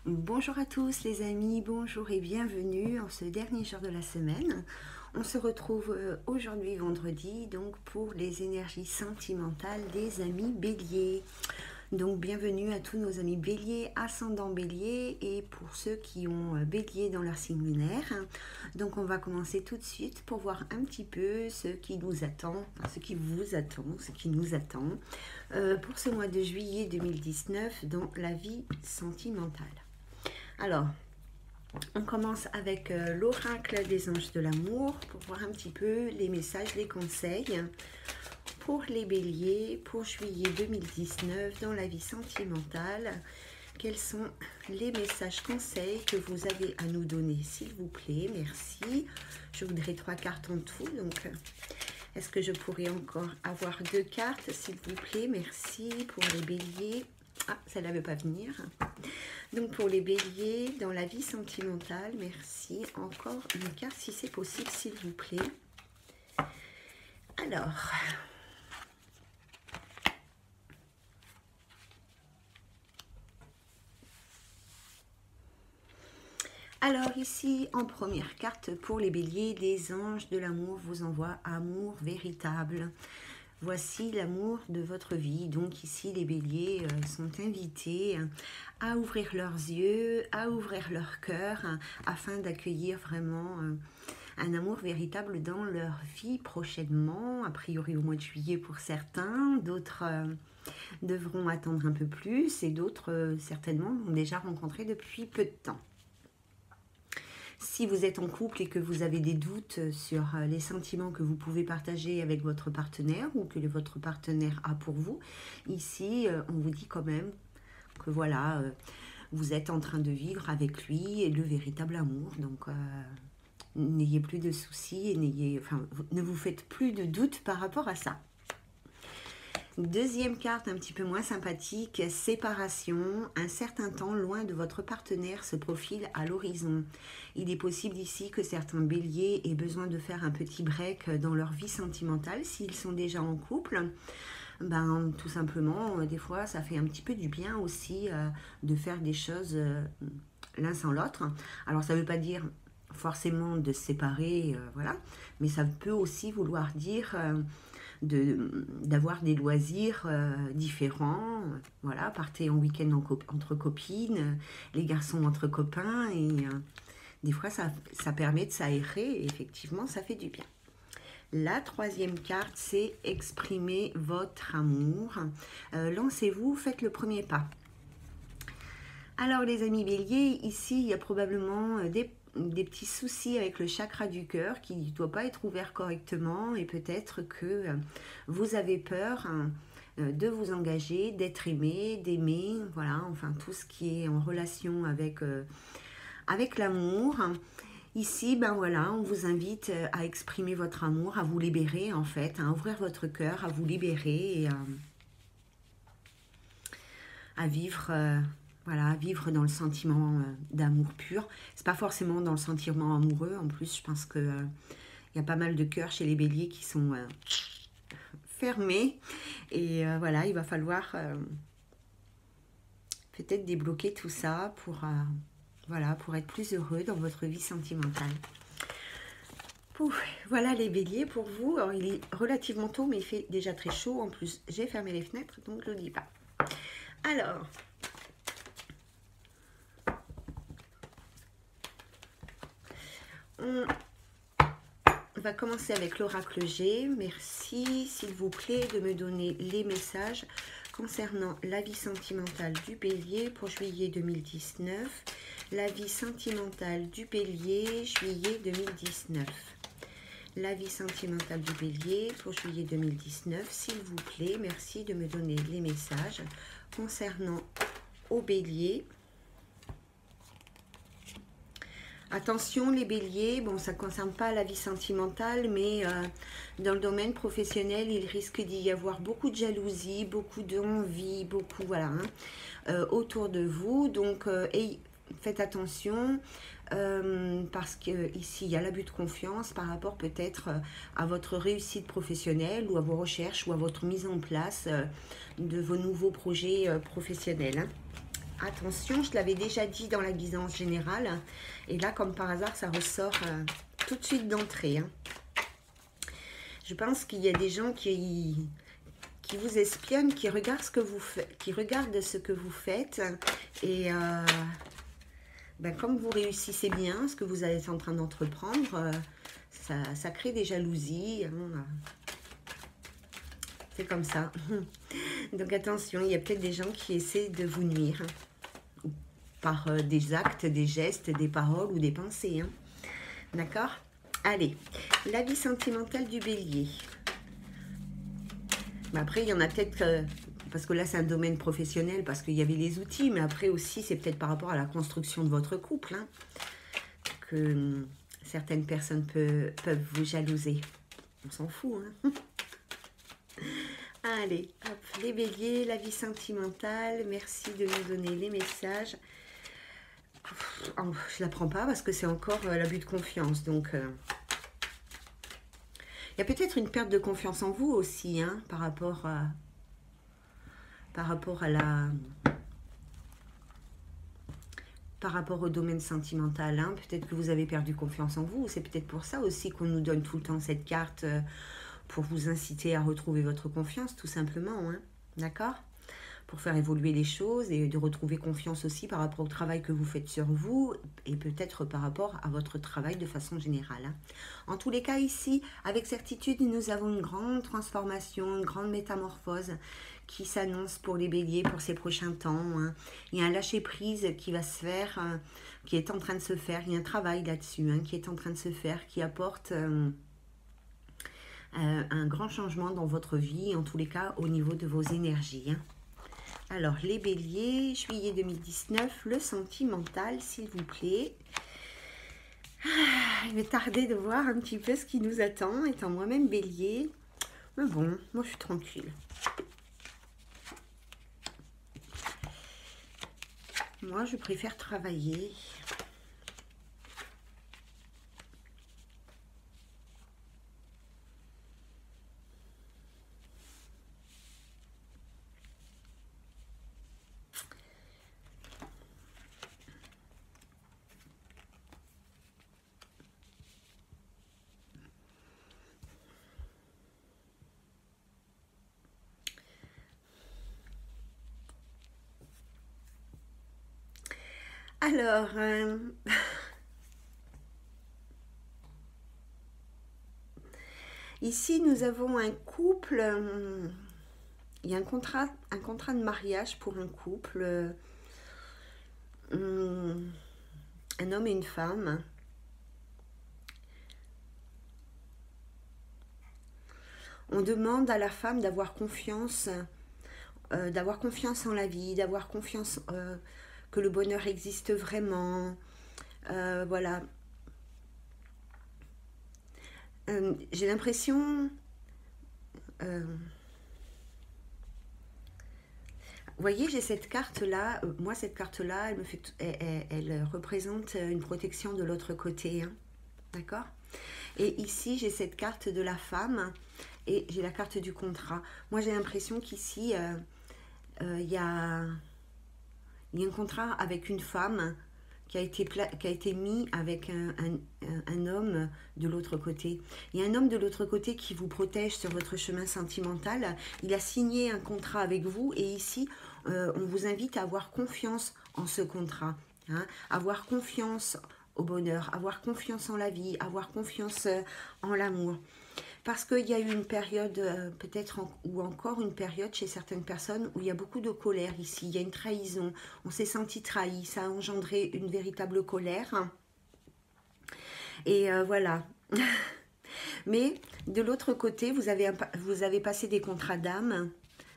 Bonjour à tous les amis, bonjour et bienvenue en ce dernier jour de la semaine. On se retrouve aujourd'hui vendredi donc pour les énergies sentimentales des amis béliers. Donc bienvenue à tous nos amis béliers, ascendant bélier et pour ceux qui ont bélier dans leur signe lunaire. Donc on va commencer tout de suite pour voir un petit peu ce qui nous attend, enfin, ce qui vous attend, ce qui nous attend pour ce mois de juillet 2019 dans la vie sentimentale. Alors, on commence avec l'oracle des anges de l'amour pour voir un petit peu les messages, les conseils pour les béliers pour juillet 2019 dans la vie sentimentale. Quels sont les messages conseils que vous avez à nous donner, s'il vous plaît? Merci. Je voudrais 3 cartes en tout, donc est-ce que je pourrais encore avoir 2 cartes, s'il vous plaît? Merci pour les béliers. Ah, ça ne veut pas venir. Donc pour les béliers, dans la vie sentimentale, merci. Encore une carte si c'est possible, s'il vous plaît. Alors ici, en première carte, pour les béliers, les anges de l'amour vous envoient amour véritable. Voici l'amour de votre vie. Donc ici, les béliers sont invités à ouvrir leurs yeux, à ouvrir leur cœur, afin d'accueillir vraiment un amour véritable dans leur vie prochainement, a priori au mois de juillet pour certains. D'autres devront attendre un peu plus et d'autres certainement l'ont déjà rencontré depuis peu de temps. Si vous êtes en couple et que vous avez des doutes sur les sentiments que vous pouvez partager avec votre partenaire ou que votre partenaire a pour vous, ici, on vous dit quand même que voilà, vous êtes en train de vivre avec lui le véritable amour. Donc, n'ayez plus de soucis et ne vous faites plus de doutes par rapport à ça. Deuxième carte un petit peu moins sympathique, séparation. Un certain temps loin de votre partenaire se profile à l'horizon. Il est possible ici que certains béliers aient besoin de faire un petit break dans leur vie sentimentale s'ils sont déjà en couple. Tout simplement, des fois, ça fait un petit peu du bien aussi de faire des choses l'un sans l'autre. Alors, ça ne veut pas dire forcément de se séparer, voilà, mais ça peut aussi vouloir dire d'avoir des loisirs différents. Voilà, partez en week-end entre copines, les garçons entre copains, et des fois ça permet de s'aérer et effectivement ça fait du bien. La troisième carte, c'est exprimer votre amour. Lancez-vous, faites le premier pas. Alors les amis béliers, ici il y a probablement des petits soucis avec le chakra du cœur qui ne doit pas être ouvert correctement et peut-être que vous avez peur de vous engager, d'être aimé, d'aimer, voilà, enfin tout ce qui est en relation avec l'amour. Ici, voilà, on vous invite à exprimer votre amour, à vous libérer en fait, à ouvrir votre cœur, à vous libérer et à vivre... Voilà, vivre dans le sentiment d'amour pur. C'est pas forcément dans le sentiment amoureux. En plus, je pense que y a pas mal de cœurs chez les béliers qui sont fermés. Et voilà, il va falloir peut-être débloquer tout ça pour être plus heureux dans votre vie sentimentale. Voilà les béliers pour vous. Alors, il est relativement tôt, mais il fait déjà très chaud. En plus, j'ai fermé les fenêtres, donc je ne le dis pas. Alors... On va commencer avec l'oracle G. Merci, s'il vous plaît, de me donner les messages concernant la vie sentimentale du bélier pour juillet 2019. La vie sentimentale du bélier, juillet 2019. La vie sentimentale du bélier pour juillet 2019. S'il vous plaît, merci de me donner les messages concernant au bélier. Attention les béliers, bon ça ne concerne pas la vie sentimentale, mais dans le domaine professionnel, il risque d'y avoir beaucoup de jalousie, beaucoup d'envie, beaucoup voilà, autour de vous. Donc faites attention parce qu'ici il y a l'abus de confiance par rapport peut-être à votre réussite professionnelle ou à vos recherches ou à votre mise en place de vos nouveaux projets professionnels. attention, je l'avais déjà dit dans la guidance générale. Et là, comme par hasard, ça ressort tout de suite d'entrée. Hein. Je pense qu'il y a des gens qui vous espionnent, qui regardent ce que vous faites, et comme vous réussissez bien ce que vous êtes en train d'entreprendre, ça crée des jalousies. Hein. C'est comme ça. Donc attention, il y a peut-être des gens qui essaient de vous nuire par des actes, des gestes, des paroles ou des pensées. Hein. D'accord? Allez, la vie sentimentale du bélier. Mais après, il y en a peut-être, parce que là, c'est un domaine professionnel, parce qu'il y avait les outils, mais après aussi, c'est peut-être par rapport à la construction de votre couple, hein, que certaines personnes peuvent vous jalouser. On s'en fout, hein. Allez, hop, les béliers, la vie sentimentale, merci de nous donner les messages. Oh, je ne la prends pas parce que c'est encore l'abus de confiance, donc... il y a peut-être une perte de confiance en vous aussi, hein, par rapport au domaine sentimental. Hein. Peut-être que vous avez perdu confiance en vous. C'est peut-être pour ça aussi qu'on nous donne tout le temps cette carte pour vous inciter à retrouver votre confiance, tout simplement. Hein. D'accord ? Pour faire évoluer les choses et de retrouver confiance aussi par rapport au travail que vous faites sur vous et peut-être par rapport à votre travail de façon générale. Hein. En tous les cas ici, avec certitude, nous avons une grande transformation, une grande métamorphose qui s'annonce pour les béliers pour ces prochains temps. Hein. Il y a un lâcher-prise qui va se faire, qui est en train de se faire. Il y a un travail là-dessus hein, qui est en train de se faire, qui apporte... un grand changement dans votre vie, en tous les cas au niveau de vos énergies. Hein. Alors, les béliers, juillet 2019, le sentimental, s'il vous plaît. Il m'est tardé de voir un petit peu ce qui nous attend, étant moi-même bélier. Mais bon, moi je suis tranquille. Moi, je préfère travailler. Alors, ici nous avons un couple, il y a un contrat de mariage pour un couple, un homme et une femme. On demande à la femme d'avoir confiance en la vie, d'avoir confiance que le bonheur existe vraiment. Voilà. J'ai l'impression... vous voyez, j'ai cette carte-là. Moi, cette carte-là, elle représente une protection de l'autre côté. Hein, d'accord ? Et ici, j'ai cette carte de la femme et j'ai la carte du contrat. Moi, j'ai l'impression qu'ici, il y a un contrat avec une femme qui a été mis avec un homme de l'autre côté. Il y a un homme de l'autre côté qui vous protège sur votre chemin sentimental. Il a signé un contrat avec vous et ici, on vous invite à avoir confiance en ce contrat. Hein, avoir confiance au bonheur, avoir confiance en la vie, avoir confiance en l'amour. Parce qu'il y a eu une période, ou encore une période chez certaines personnes où il y a beaucoup de colère ici. Il y a une trahison, on s'est senti trahi, ça a engendré une véritable colère. Et voilà. Mais de l'autre côté, vous avez passé des contrats d'âme,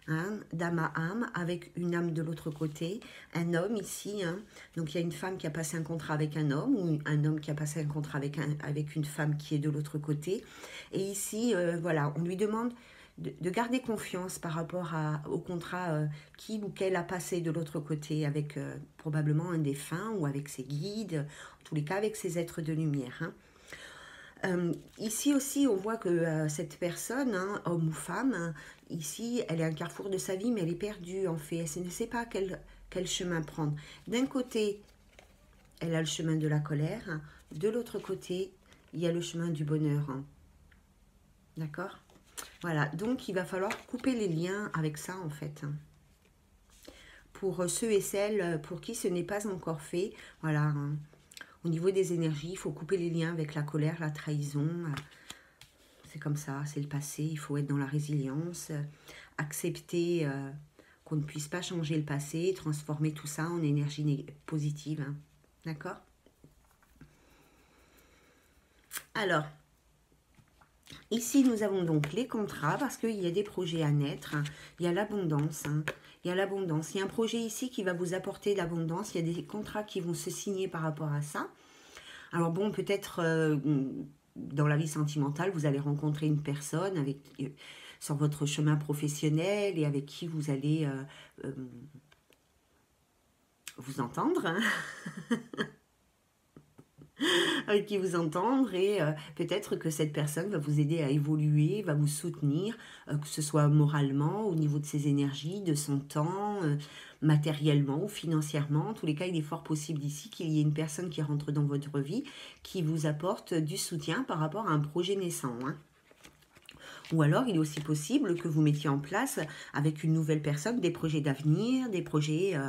hein, d'âme à âme, avec une âme de l'autre côté, un homme ici, hein. Donc il y a une femme qui a passé un contrat avec un homme, ou un homme qui a passé un contrat avec une femme qui est de l'autre côté, et ici, voilà, on lui demande de garder confiance par rapport au contrat qu'il ou qu'elle a passé de l'autre côté, avec probablement un défunt, ou avec ses guides, en tous les cas avec ses êtres de lumière, hein. Ici aussi, on voit que cette personne, hein, homme ou femme, hein, ici, elle est à un carrefour de sa vie, mais elle est perdue en fait. Elle ne sait pas quel chemin prendre. D'un côté, elle a le chemin de la colère. De l'autre côté, il y a le chemin du bonheur. D'accord? Voilà, donc il va falloir couper les liens avec ça en fait. Pour ceux et celles pour qui ce n'est pas encore fait, voilà, au niveau des énergies, il faut couper les liens avec la colère, la trahison. C'est comme ça, c'est le passé, il faut être dans la résilience, accepter qu'on ne puisse pas changer le passé, transformer tout ça en énergie positive. D'accord? Alors, ici, nous avons donc les contrats parce qu'il y a des projets à naître. Il y a l'abondance. Il y a l'abondance. Il y a un projet ici qui va vous apporter l'abondance. Il y a des contrats qui vont se signer par rapport à ça. Alors bon, peut-être dans la vie sentimentale, vous allez rencontrer une personne avec, sur votre chemin professionnel et avec qui vous allez vous entendre. Avec qui vous entendre et peut-être que cette personne va vous aider à évoluer, va vous soutenir, que ce soit moralement, au niveau de ses énergies, de son temps, matériellement ou financièrement. En tous les cas, il est fort possible ici qu'il y ait une personne qui rentre dans votre vie, qui vous apporte du soutien par rapport à un projet naissant. Ou alors, il est aussi possible que vous mettiez en place avec une nouvelle personne des projets d'avenir, des projets...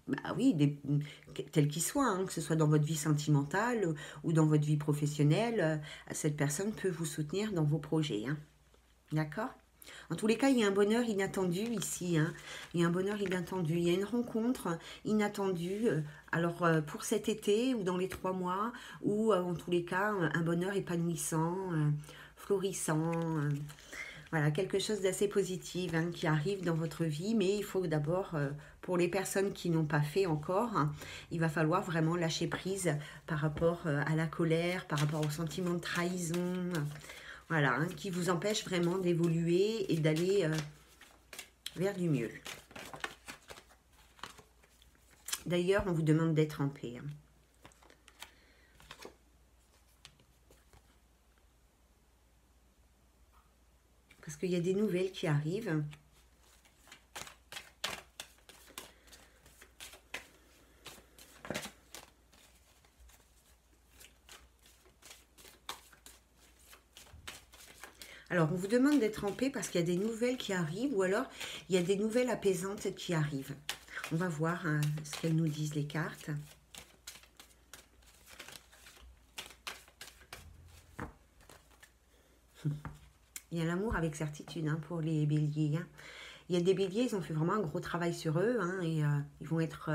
Bah oui, tels qu'ils soient, que ce soit dans votre vie sentimentale ou dans votre vie professionnelle, cette personne peut vous soutenir dans vos projets. D'accord? En tous les cas, il y a un bonheur inattendu ici. Il y a un bonheur inattendu. Il y a une rencontre inattendue. Alors, pour cet été ou dans les 3 mois, ou en tous les cas, un bonheur épanouissant, florissant. Voilà, quelque chose d'assez positif qui arrive dans votre vie, mais il faut d'abord, pour les personnes qui n'ont pas fait encore, il va falloir vraiment lâcher prise par rapport à la colère, par rapport au sentiment de trahison, voilà, qui vous empêche vraiment d'évoluer et d'aller vers du mieux. D'ailleurs, on vous demande d'être en paix. Parce qu'il y a des nouvelles qui arrivent. Alors, on vous demande d'être en paix parce qu'il y a des nouvelles qui arrivent ou alors il y a des nouvelles apaisantes qui arrivent. On va voir ce qu'elles nous disent les cartes. Il y a l'amour avec certitude pour les béliers. Il y a des béliers, ils ont fait vraiment un gros travail sur eux et ils vont être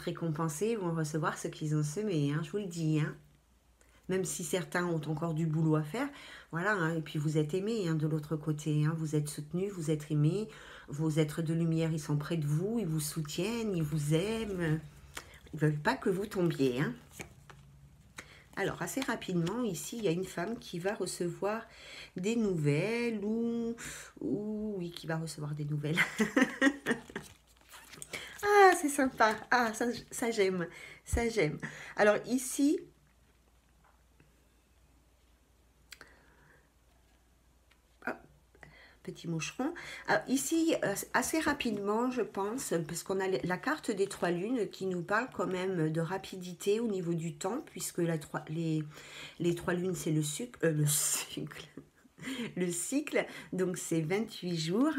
récompensés, ils vont recevoir ce qu'ils ont semé, je vous le dis. Même si certains ont encore du boulot à faire, voilà, et puis vous êtes aimés de l'autre côté, vous êtes soutenus, vous êtes aimés, vos êtres de lumière, ils sont près de vous, ils vous soutiennent, ils vous aiment, ils ne veulent pas que vous tombiez. Alors, assez rapidement, ici, il y a une femme qui va recevoir des nouvelles ou oui, qui va recevoir des nouvelles. Ah, c'est sympa. Ah, ça j'aime. Ça, j'aime. Alors, ici... petit moucheron. Alors, ici, assez rapidement, je pense, parce qu'on a la carte des 3 lunes qui nous parle quand même de rapidité au niveau du temps, puisque les 3 lunes, c'est le cycle, donc c'est 28 jours.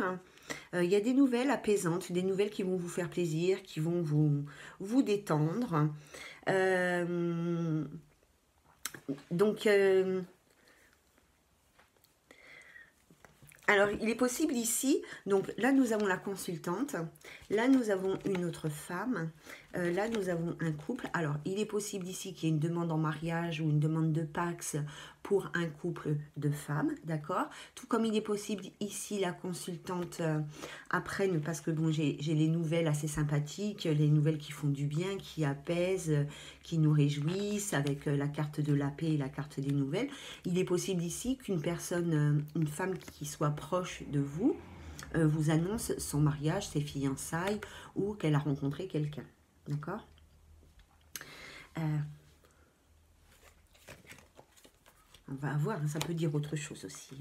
Il y a des nouvelles apaisantes, des nouvelles qui vont vous faire plaisir, qui vont vous détendre. Donc... alors, il est possible ici, donc là nous avons la consultante, là nous avons une autre femme, là nous avons un couple. Alors, il est possible ici qu'il y ait une demande en mariage ou une demande de Pax pour un couple de femmes, d'accord? Tout comme il est possible ici, la consultante apprenne, parce que bon, j'ai les nouvelles assez sympathiques, les nouvelles qui font du bien, qui apaisent, qui nous réjouissent, avec la carte de la paix et la carte des nouvelles. Il est possible ici qu'une personne, une femme qui soit proche de vous, vous annonce son mariage, ses fiançailles, ou qu'elle a rencontré quelqu'un. D'accord? On va voir, ça peut dire autre chose aussi.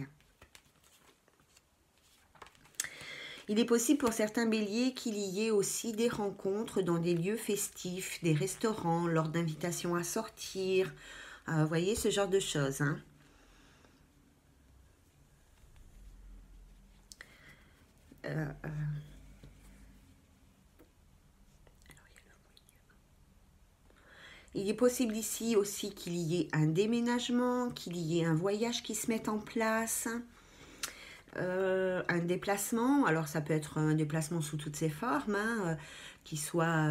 Il est possible pour certains béliers qu'il y ait aussi des rencontres dans des lieux festifs, des restaurants, lors d'invitations à sortir. Vous voyez, ce genre de choses. Hein. Il est possible ici aussi qu'il y ait un déménagement, qu'il y ait un voyage qui se mette en place. Un déplacement, alors ça peut être un déplacement sous toutes ses formes, hein, qui soit,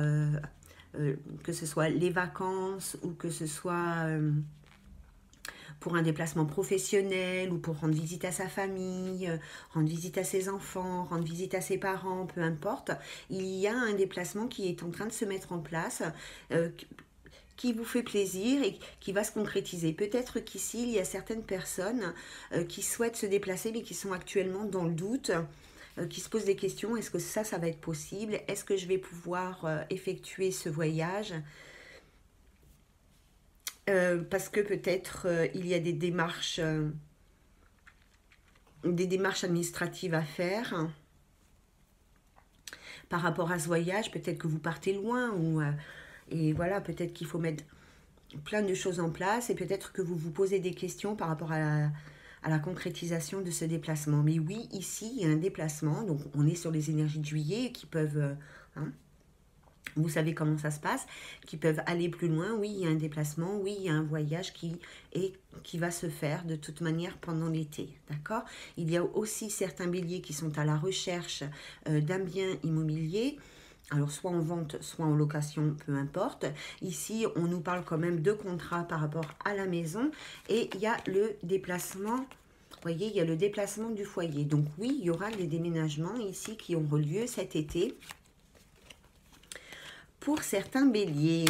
que ce soit les vacances ou que ce soit pour un déplacement professionnel ou pour rendre visite à sa famille, rendre visite à ses enfants, rendre visite à ses parents, peu importe. Il y a un déplacement qui est en train de se mettre en place, qui vous fait plaisir et qui va se concrétiser. Peut-être qu'ici, il y a certaines personnes qui souhaitent se déplacer mais qui sont actuellement dans le doute, qui se posent des questions. Est-ce que ça va être possible? Est-ce que je vais pouvoir effectuer ce voyage? Parce que peut-être il y a des démarches administratives à faire par rapport à ce voyage. Peut-être que vous partez loin ou... et voilà, peut-être qu'il faut mettre plein de choses en place et peut-être que vous vous posez des questions par rapport à la concrétisation de ce déplacement. Mais oui, ici, il y a un déplacement. Donc, on est sur les énergies de juillet qui peuvent... vous savez comment ça se passe, qui peuvent aller plus loin. Oui, il y a un déplacement. Oui, il y a un voyage qui va se faire de toute manière pendant l'été. D'accord? Il y a aussi certains béliers qui sont à la recherche d'un bien immobilier. Alors, soit en vente, soit en location, peu importe. Ici, on nous parle quand même de contrat par rapport à la maison. Et il y a le déplacement, vous voyez, il y a le déplacement du foyer. Donc oui, il y aura des déménagements ici qui auront lieu cet été pour certains béliers.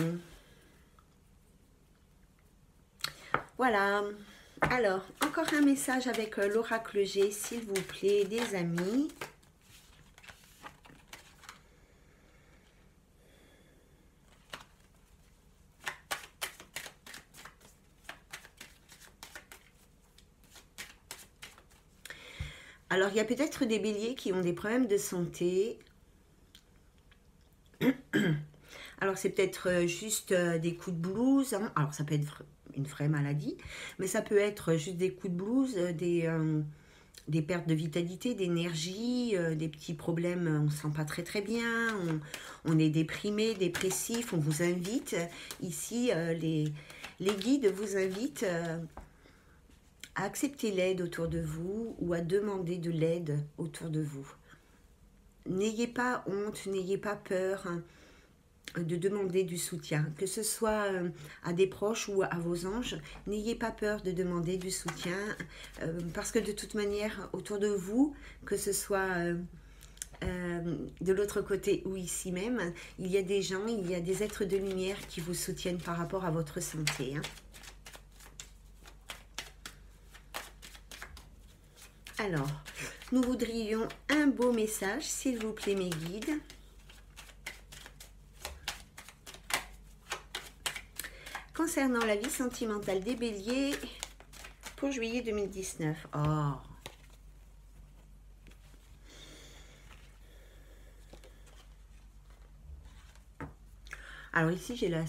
Voilà. Alors, encore un message avec l'oracle G, s'il vous plaît, des amis. Alors, il y a peut-être des béliers qui ont des problèmes de santé. Alors, c'est peut-être juste des coups de blues. Hein. Alors, ça peut être une vraie maladie, mais ça peut être juste des coups de blues, des pertes de vitalité, d'énergie, des petits problèmes, on ne se sent pas très très bien, on est déprimé, dépressif, on vous invite. Ici, les guides vous invitent à accepter l'aide autour de vous ou à demander de l'aide autour de vous. N'ayez pas honte, n'ayez pas peur de demander du soutien, que ce soit à des proches ou à vos anges. N'ayez pas peur de demander du soutien parce que de toute manière, autour de vous, que ce soit de l'autre côté ou ici même, il y a des gens, il y a des êtres de lumière qui vous soutiennent par rapport à votre santé. Hein. Alors, nous voudrions un beau message, s'il vous plaît, mes guides. Concernant la vie sentimentale des béliers pour juillet 2019. Oh. Alors ici, j'ai la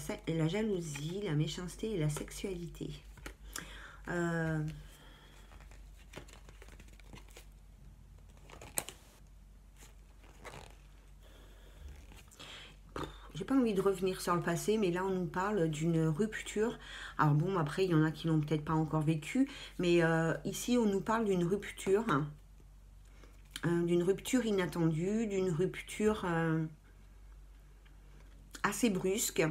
jalousie, la méchanceté et la sexualité. J'ai pas envie de revenir sur le passé, mais là on nous parle d'une rupture. Alors bon, après il y en a qui l'ont peut-être pas encore vécu, mais ici on nous parle d'une rupture inattendue, d'une rupture assez brusque.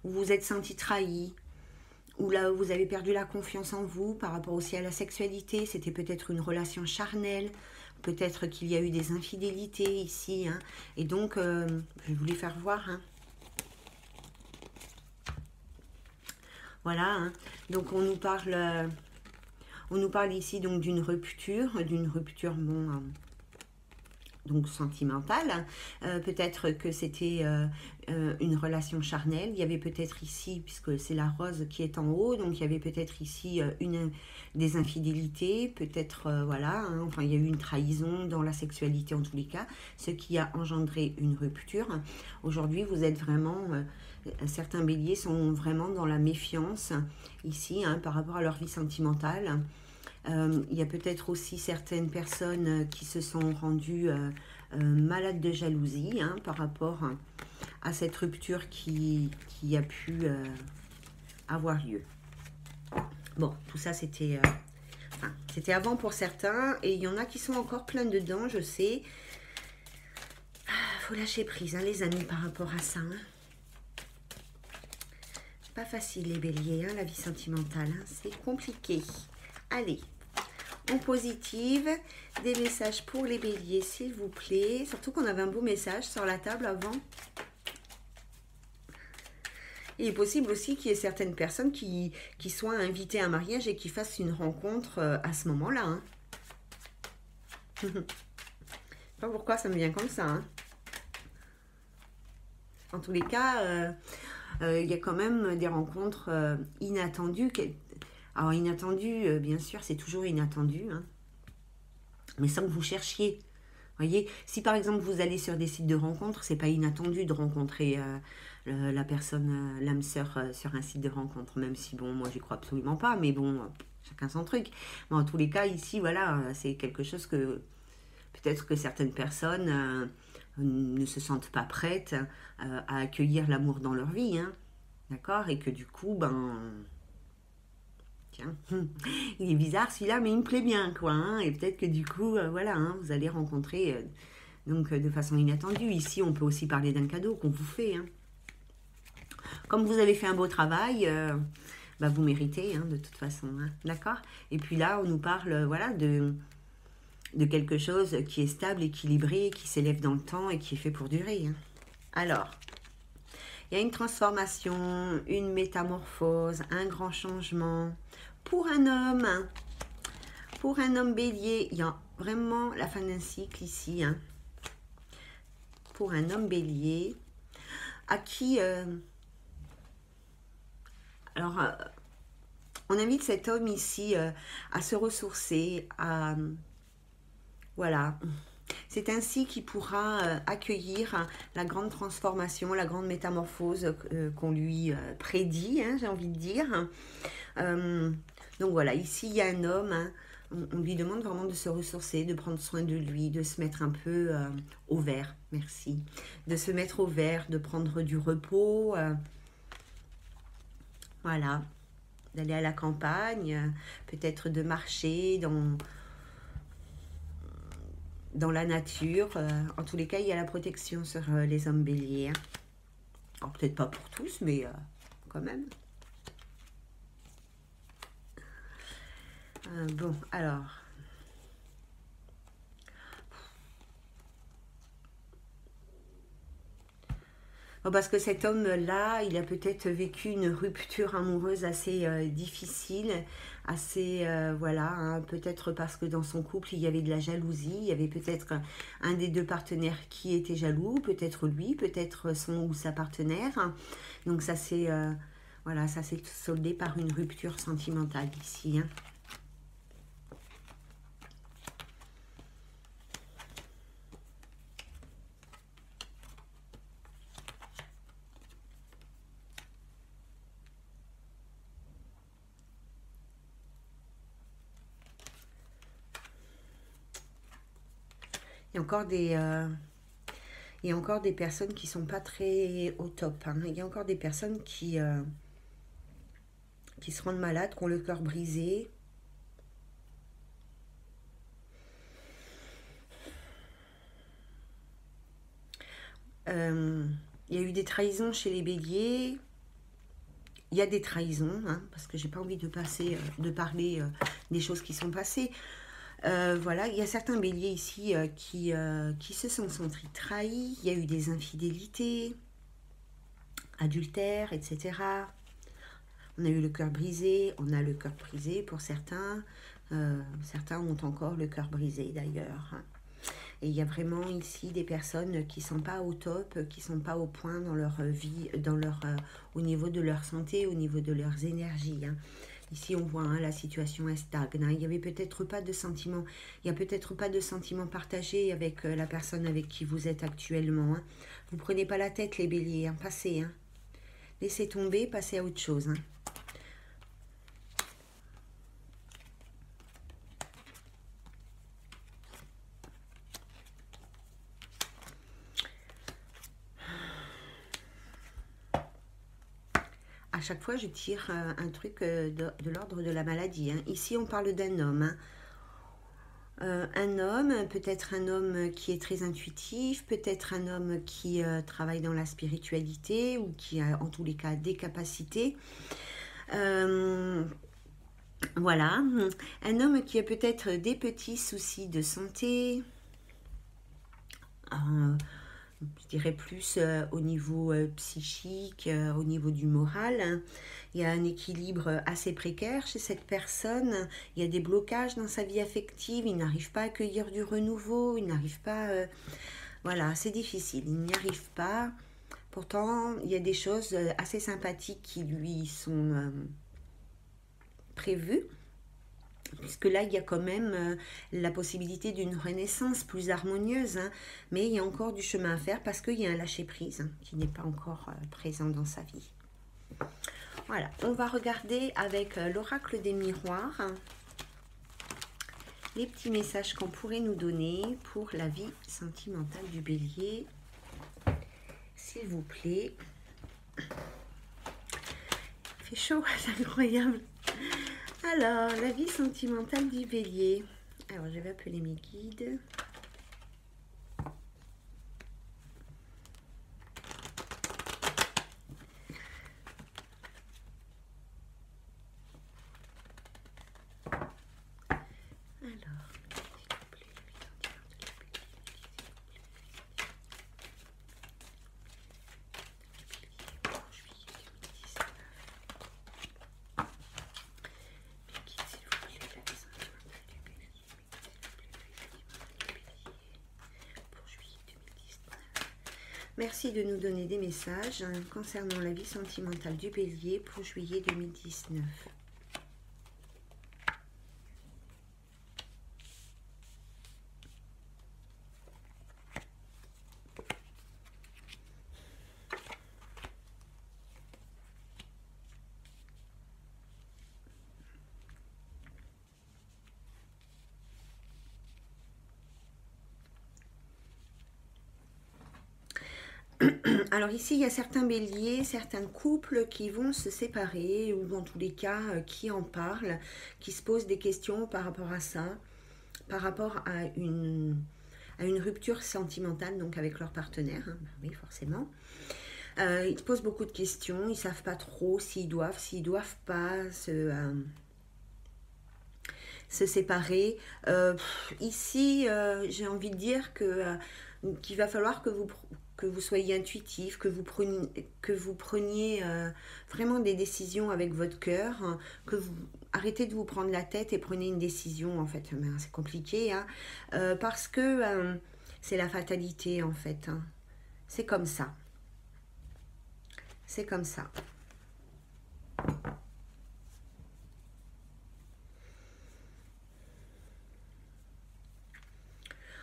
Où vous vous êtes senti trahi, où là vous avez perdu la confiance en vous par rapport aussi à la sexualité. C'était peut-être une relation charnelle. Peut-être qu'il y a eu des infidélités ici. Hein. Et donc, je voulais faire voir. Hein. Voilà. Hein. Donc, on nous parle ici donc d'une rupture bon, donc sentimentale. Peut-être que c'était une relation charnelle. Il y avait peut-être ici, puisque c'est la rose qui est en haut, donc il y avait peut-être ici des infidélités, peut-être, voilà, hein, enfin il y a eu une trahison dans la sexualité en tous les cas, ce qui a engendré une rupture. Aujourd'hui, vous êtes vraiment... certains béliers sont vraiment dans la méfiance ici, hein, par rapport à leur vie sentimentale. Il y a peut-être aussi certaines personnes qui se sont rendues malades de jalousie, hein, par rapport à cette rupture qui a pu avoir lieu. Bon, tout ça c'était c'était avant pour certains, et il y en a qui sont encore plein dedans, je sais. Faut lâcher prise, hein, les amis, par rapport à ça. Hein. Pas facile les béliers, hein, la vie sentimentale, hein, c'est compliqué. Allez, en positive, des messages pour les béliers, s'il vous plaît. Surtout qu'on avait un beau message sur la table avant. Il est possible aussi qu'il y ait certaines personnes qui soient invitées à un mariage et qui fassent une rencontre à ce moment-là. Hein. Je sais pas pourquoi ça me vient comme ça. Hein. En tous les cas, il y a quand même des rencontres inattendues. Alors, inattendues, bien sûr, c'est toujours inattendu. Hein. Mais sans que vous cherchiez. Voyez, si par exemple vous allez sur des sites de rencontres, c'est pas inattendu de rencontrer la personne, l'âme sœur sur un site de rencontre, même si bon, moi j'y crois absolument pas, mais bon, chacun son truc. Mais en tous les cas, ici, voilà, c'est quelque chose que peut-être que certaines personnes ne se sentent pas prêtes à accueillir l'amour dans leur vie, hein, d'accord, et que du coup, ben... Tiens, il est bizarre celui-là, mais il me plaît bien, quoi. Hein, et peut-être que du coup, voilà, hein, vous allez rencontrer donc de façon inattendue. Ici, on peut aussi parler d'un cadeau qu'on vous fait. Hein. Comme vous avez fait un beau travail, bah, vous méritez, hein, de toute façon. Hein, d'accord. Et puis là, on nous parle, voilà, de quelque chose qui est stable, équilibré, qui s'élève dans le temps et qui est fait pour durer. Hein. Alors, il y a une transformation, une métamorphose, un grand changement. Pour un homme bélier, il y a vraiment la fin d'un cycle ici. Hein. Pour un homme bélier, à qui... on invite cet homme ici à se ressourcer, à... voilà... C'est ainsi qu'il pourra accueillir la grande transformation, la grande métamorphose qu'on lui prédit, hein, j'ai envie de dire. Donc voilà, ici il y a un homme, hein, on lui demande vraiment de se ressourcer, de prendre soin de lui, de se mettre un peu au vert, merci. De se mettre au vert, de prendre du repos, voilà, d'aller à la campagne, peut-être de marcher dans la nature. En tous les cas, il y a la protection sur les hommes béliers. Hein. Alors, peut-être pas pour tous, mais quand même. Bon, alors... Bon, parce que cet homme-là, il a peut-être vécu une rupture amoureuse assez difficile, assez, voilà, hein, peut-être parce que dans son couple, il y avait de la jalousie, il y avait peut-être un des deux partenaires qui était jaloux, peut-être lui, peut-être son ou sa partenaire. Donc ça s'est voilà, ça s'est soldé par une rupture sentimentale ici. Hein. Il y a encore des personnes qui sont pas très au top. Hein. Il y a encore des personnes qui se rendent malades, qui ont le cœur brisé. Il y a eu des trahisons chez les béliers. Il y a des trahisons, hein, parce que j'ai pas envie de parler des choses qui sont passées. Voilà, il y a certains béliers ici qui se sont sentis trahis. Il y a eu des infidélités, adultères, etc. On a eu le cœur brisé, on a le cœur brisé pour certains. Certains ont encore le cœur brisé d'ailleurs. Et il y a vraiment ici des personnes qui ne sont pas au top, qui ne sont pas au point dans leur vie, au niveau de leur santé, au niveau de leurs énergies. Hein. Ici, on voit la situation est stagne. Hein. Il n'y avait peut-être pas de sentiments. Il n'y a peut-être pas de sentiments partagés avec la personne avec qui vous êtes actuellement. Hein. Vous ne prenez pas la tête, les béliers. Hein. Passez. Hein. Laissez tomber, passez à autre chose. Hein. À chaque fois, je tire un truc de l'ordre de la maladie. Hein. Ici, on parle d'un homme. Hein. Un homme, peut-être un homme qui est très intuitif, peut-être un homme qui travaille dans la spiritualité ou qui a en tous les cas des capacités. Voilà, un homme qui a peut-être des petits soucis de santé, je dirais plus au niveau psychique, au niveau du moral. Hein. Il y a un équilibre assez précaire chez cette personne. Il y a des blocages dans sa vie affective. Il n'arrive pas à accueillir du renouveau. Il n'arrive pas... voilà, c'est difficile. Il n'y arrive pas. Pourtant, il y a des choses assez sympathiques qui lui sont prévues. Puisque là, il y a quand même la possibilité d'une renaissance plus harmonieuse. Hein, mais il y a encore du chemin à faire parce qu'il y a un lâcher-prise hein, qui n'est pas encore présent dans sa vie. Voilà, on va regarder avec l'oracle des miroirs les petits messages qu'on pourrait nous donner pour la vie sentimentale du bélier. S'il vous plaît. Il fait chaud, c'est incroyable. Alors, la vie sentimentale du bélier. Alors, je vais appeler mes guides. Merci de nous donner des messages concernant la vie sentimentale du bélier pour juillet 2019. Alors ici, il y a certains béliers, certains couples qui vont se séparer, ou dans tous les cas, qui en parlent, qui se posent des questions par rapport à ça, par rapport à une rupture sentimentale, donc avec leur partenaire, hein, oui, forcément. Ils se posent beaucoup de questions, ils ne savent pas trop s'ils doivent pas se séparer. Ici, j'ai envie de dire qu'il va falloir que vous soyez intuitif, que vous preniez vraiment des décisions avec votre cœur, hein, que vous arrêtez de vous prendre la tête et prenez une décision, en fait. C'est compliqué, hein, parce que c'est la fatalité, en fait. Hein. C'est comme ça. C'est comme ça.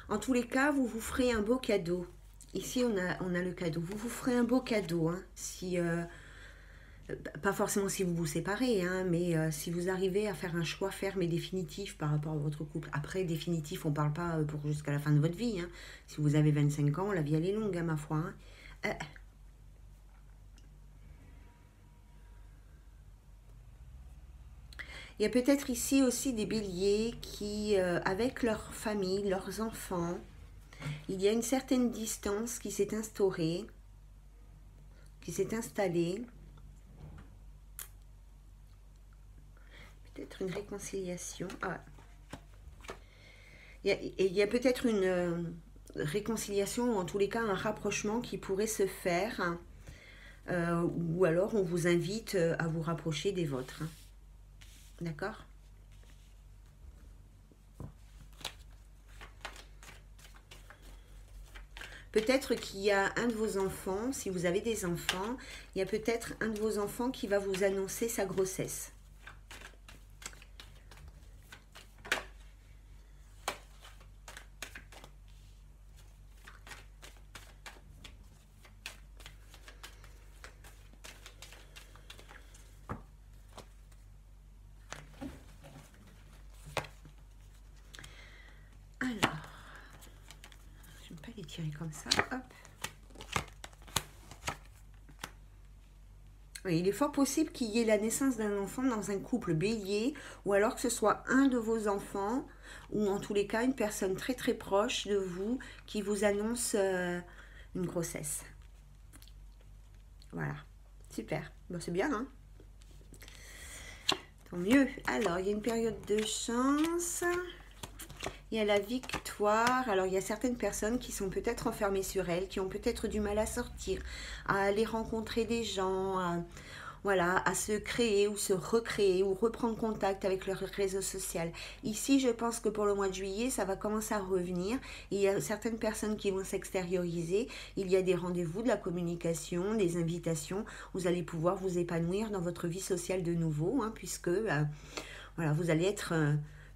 En tous les cas, vous vous ferez un beau cadeau. Ici, on a le cadeau. Vous vous ferez un beau cadeau. Hein, si, pas forcément si vous vous séparez, hein, mais si vous arrivez à faire un choix ferme et définitif par rapport à votre couple. Après, définitif, on ne parle pas pour jusqu'à la fin de votre vie. Hein. Si vous avez 25 ans, la vie, elle est longue, hein, ma foi. Hein. Il y a peut-être ici aussi des béliers qui, avec leur famille, leurs enfants, il y a une certaine distance qui s'est instaurée, qui s'est installée. Peut-être une réconciliation. Ah. Il y a peut-être une réconciliation, ou en tous les cas un rapprochement qui pourrait se faire. Ou alors on vous invite à vous rapprocher des vôtres. Hein. D'accord ? Peut-être qu'il y a un de vos enfants, si vous avez des enfants, il y a peut-être un de vos enfants qui va vous annoncer sa grossesse. Alors, je ne vais pas les tirer comme ça. Hop. Oui, il est fort possible qu'il y ait la naissance d'un enfant dans un couple bélier, ou alors que ce soit un de vos enfants, ou en tous les cas une personne très très proche de vous qui vous annonce une grossesse. Voilà, super. Bon, c'est bien, hein? Tant mieux. Alors, il y a une période de chance. Il y a la victoire. Alors, il y a certaines personnes qui sont peut-être enfermées sur elles, qui ont peut-être du mal à sortir, à aller rencontrer des gens, voilà, à se créer ou se recréer ou reprendre contact avec leur réseau social. Ici, je pense que pour le mois de juillet, ça va commencer à revenir. Il y a certaines personnes qui vont s'extérioriser. Il y a des rendez-vous, de la communication, des invitations. Vous allez pouvoir vous épanouir dans votre vie sociale de nouveau, hein, puisque voilà, vous allez être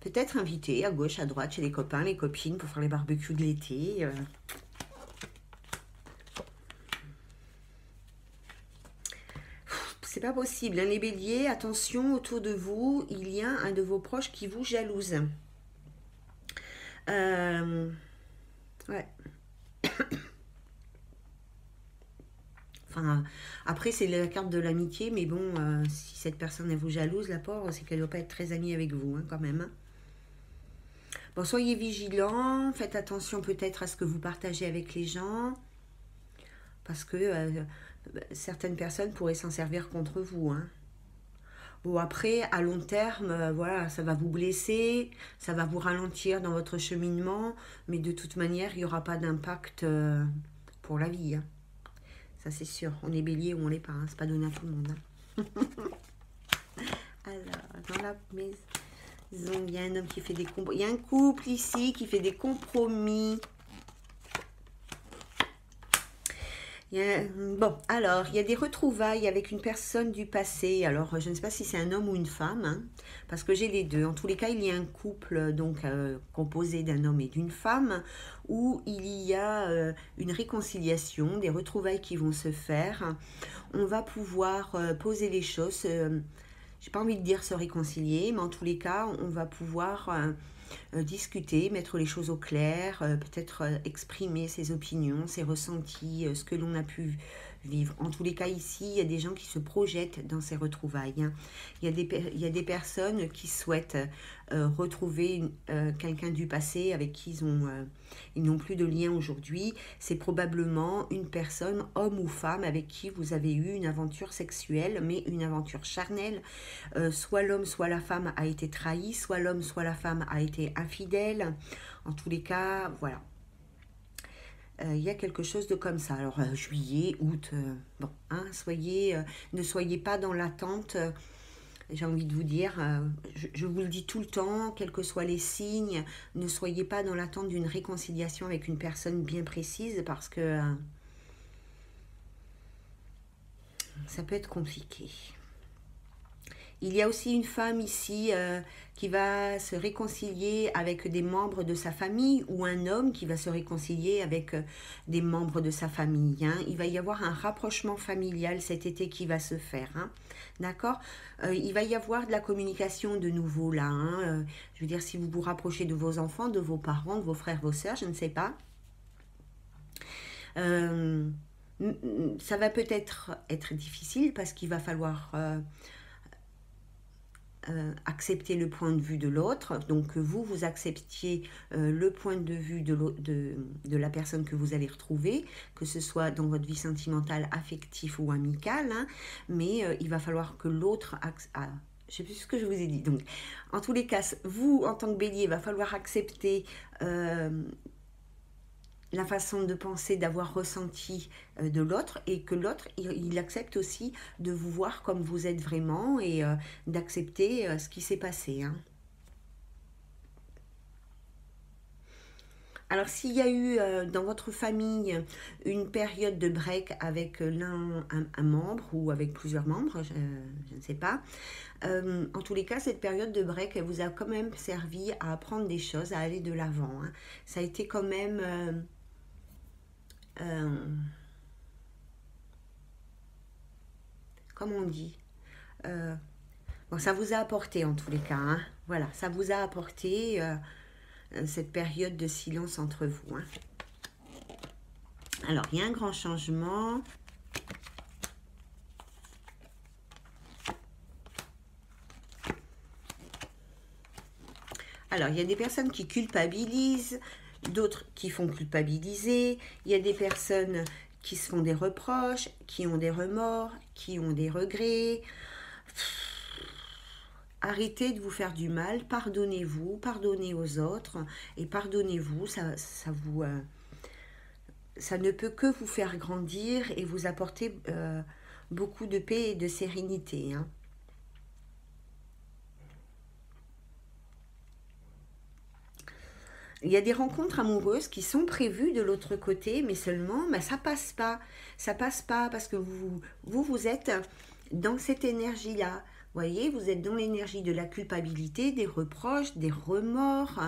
peut-être invité à gauche, à droite, chez les copains, les copines, pour faire les barbecues de l'été. C'est pas possible, hein, les béliers, attention, autour de vous, il y a un de vos proches qui vous jalouse. Ouais. Enfin, après, c'est la carte de l'amitié, mais bon, si cette personne elle vous jalouse, la pauvre, c'est qu'elle ne doit pas être très amie avec vous, hein, quand même. Hein. Bon, soyez vigilants, faites attention peut-être à ce que vous partagez avec les gens, parce que certaines personnes pourraient s'en servir contre vous. Hein. Bon, après, à long terme, voilà, ça va vous blesser, ça va vous ralentir dans votre cheminement, mais de toute manière, il n'y aura pas d'impact pour la vie. Hein. Ça, c'est sûr. On est bélier ou on l'est pas. Hein. C'est pas donné à tout le monde. Hein. Alors, dans la maison, il y a un homme qui fait des compromis. Il y a un couple ici qui fait des compromis. Bon, alors, il y a des retrouvailles avec une personne du passé. Alors, je ne sais pas si c'est un homme ou une femme, hein, parce que j'ai les deux. En tous les cas, il y a un couple donc composé d'un homme et d'une femme, où il y a une réconciliation, des retrouvailles qui vont se faire. On va pouvoir poser les choses. J'ai pas envie de dire se réconcilier, mais en tous les cas, on va pouvoir discuter, mettre les choses au clair, peut-être exprimer ses opinions, ses ressentis, ce que l'on a pu vivre. En tous les cas, ici, il y a des gens qui se projettent dans ces retrouvailles. Hein. Il y a des personnes qui souhaitent retrouver quelqu'un du passé avec qui ils n'ont plus de lien aujourd'hui. C'est probablement une personne, homme ou femme, avec qui vous avez eu une aventure sexuelle, mais une aventure charnelle. Soit l'homme, soit la femme a été trahi, soit l'homme, soit la femme a été infidèle. En tous les cas, voilà. Il y a quelque chose de comme ça. Alors, juillet, août, bon, hein, ne soyez pas dans l'attente. J'ai envie de vous dire, je vous le dis tout le temps, quels que soient les signes, ne soyez pas dans l'attente d'une réconciliation avec une personne bien précise parce que ça peut être compliqué. Il y a aussi une femme ici qui va se réconcilier avec des membres de sa famille ou un homme qui va se réconcilier avec des membres de sa famille. Hein. Il va y avoir un rapprochement familial cet été qui va se faire. Hein. D'accord. Il va y avoir de la communication de nouveau là. Hein. Je veux dire, si vous vous rapprochez de vos enfants, de vos parents, de vos frères, vos sœurs, je ne sais pas. Ça va peut-être être difficile parce qu'il va falloir... accepter le point de vue de l'autre, donc que vous acceptiez le point de vue de la personne que vous allez retrouver, que ce soit dans votre vie sentimentale, affective ou amicale, hein, mais il va falloir que l'autre... je sais plus ce que je vous ai dit. Donc, en tous les cas, vous, en tant que bélier, il va falloir accepter la façon de penser, d'avoir ressenti de l'autre et que l'autre, il accepte aussi de vous voir comme vous êtes vraiment et d'accepter ce qui s'est passé. Hein. Alors, s'il y a eu dans votre famille une période de break avec un membre ou avec plusieurs membres, je ne sais pas, en tous les cas, cette période de break, elle vous a quand même servi à apprendre des choses, à aller de l'avant, hein. Ça a été quand même... comment on dit bon, ça vous a apporté en tous les cas, hein. Voilà, ça vous a apporté cette période de silence entre vous, hein. Alors, il y a un grand changement. Alors, il y a des personnes qui culpabilisent, d'autres qui font culpabiliser. Il y a des personnes qui se font des reproches, qui ont des remords, qui ont des regrets. Arrêtez de vous faire du mal, pardonnez-vous, pardonnez aux autres et pardonnez-vous, ça ne peut que vous faire grandir et vous apporter beaucoup de paix et de sérénité, hein. Il y a des rencontres amoureuses qui sont prévues de l'autre côté, mais seulement, ça passe pas. Ça passe pas parce que vous êtes dans cette énergie-là. Voyez, vous êtes dans l'énergie de la culpabilité, des reproches, des remords.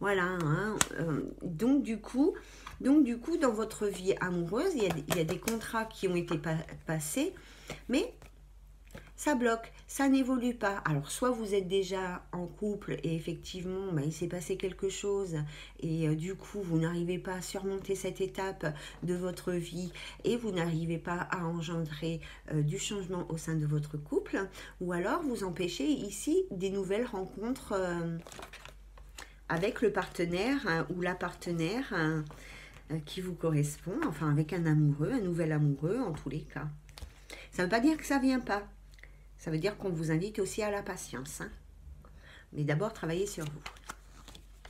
Voilà, hein. Donc du coup, dans votre vie amoureuse, il y a des contrats qui ont été passés, mais ça bloque, ça n'évolue pas. Alors, soit vous êtes déjà en couple et effectivement, il s'est passé quelque chose et du coup, vous n'arrivez pas à surmonter cette étape de votre vie et vous n'arrivez pas à engendrer du changement au sein de votre couple, ou alors vous empêchez ici des nouvelles rencontres avec le partenaire ou la partenaire qui vous correspond, enfin avec un amoureux, un nouvel amoureux en tous les cas. Ça ne veut pas dire que ça ne vient pas. Ça veut dire qu'on vous invite aussi à la patience, hein. Mais d'abord, travaillez sur vous.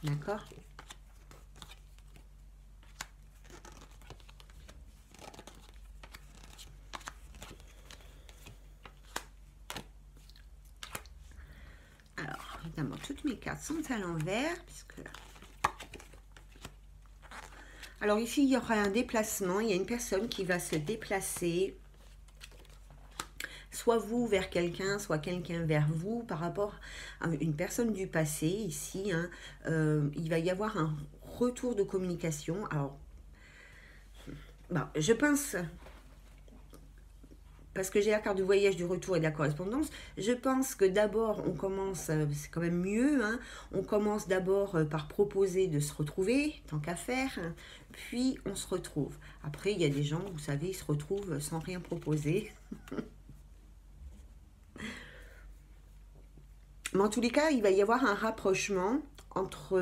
D'accord? Alors, évidemment, toutes mes cartes sont à l'envers, puisque... Alors ici, il y aura un déplacement. Il y a une personne qui va se déplacer, soit vous vers quelqu'un, soit quelqu'un vers vous, par rapport à une personne du passé, ici, hein. Il va y avoir un retour de communication. Alors, je pense, parce que j'ai la carte du voyage, du retour et de la correspondance, je pense que d'abord, on commence, c'est quand même mieux, hein, on commence d'abord par proposer de se retrouver, tant qu'à faire, hein, puis on se retrouve. Après, il y a des gens, vous savez, ils se retrouvent sans rien proposer. Mais en tous les cas, il va y avoir un rapprochement entre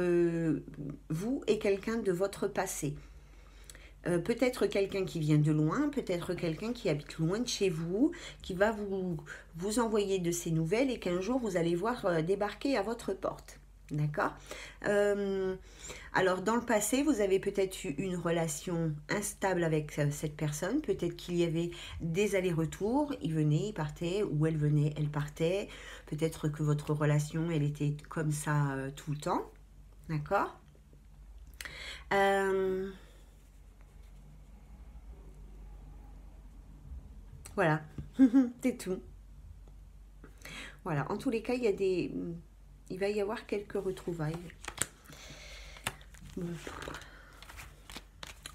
vous et quelqu'un de votre passé. Peut-être quelqu'un qui vient de loin, peut-être quelqu'un qui habite loin de chez vous, qui va vous envoyer de ses nouvelles et qu'un jour vous allez voir débarquer à votre porte. D'accord? Alors, dans le passé, vous avez peut-être eu une relation instable avec cette personne. Peut-être qu'il y avait des allers-retours. Il venait, il partait, ou elle venait, elle partait. Peut-être que votre relation, elle était comme ça tout le temps. D'accord? Voilà, c'est tout. Voilà, en tous les cas, il va y avoir quelques retrouvailles. Bon,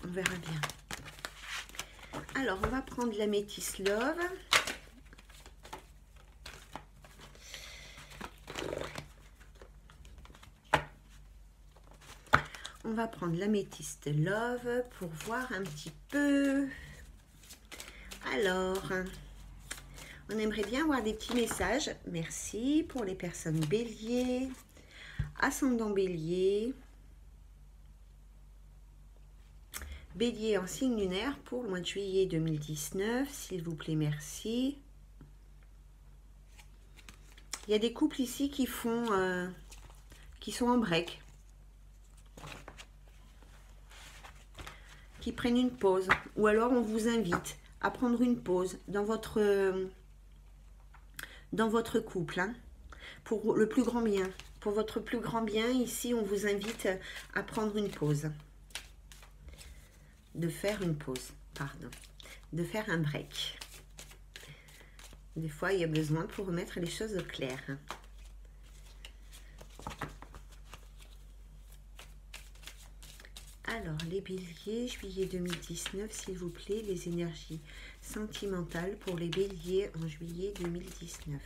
on verra bien. Alors, on va prendre la Métis Love. On va prendre l'améthyste Love pour voir un petit peu. Alors, on aimerait bien avoir des petits messages. Merci pour les personnes Bélier, ascendant Bélier, Bélier en signe lunaire pour le mois de juillet 2019, s'il vous plaît, merci. Il y a des couples ici qui sont en break, qui prennent une pause, ou alors on vous invite à prendre une pause dans votre couple, hein, pour le plus grand bien. Pour votre plus grand bien, ici, on vous invite à prendre une pause. de faire une pause, pardon, de faire un break. Des fois, il y a besoin pour remettre les choses au clair. Alors, les béliers, juillet 2019, s'il vous plaît, les énergies sentimentales pour les béliers en juillet 2019.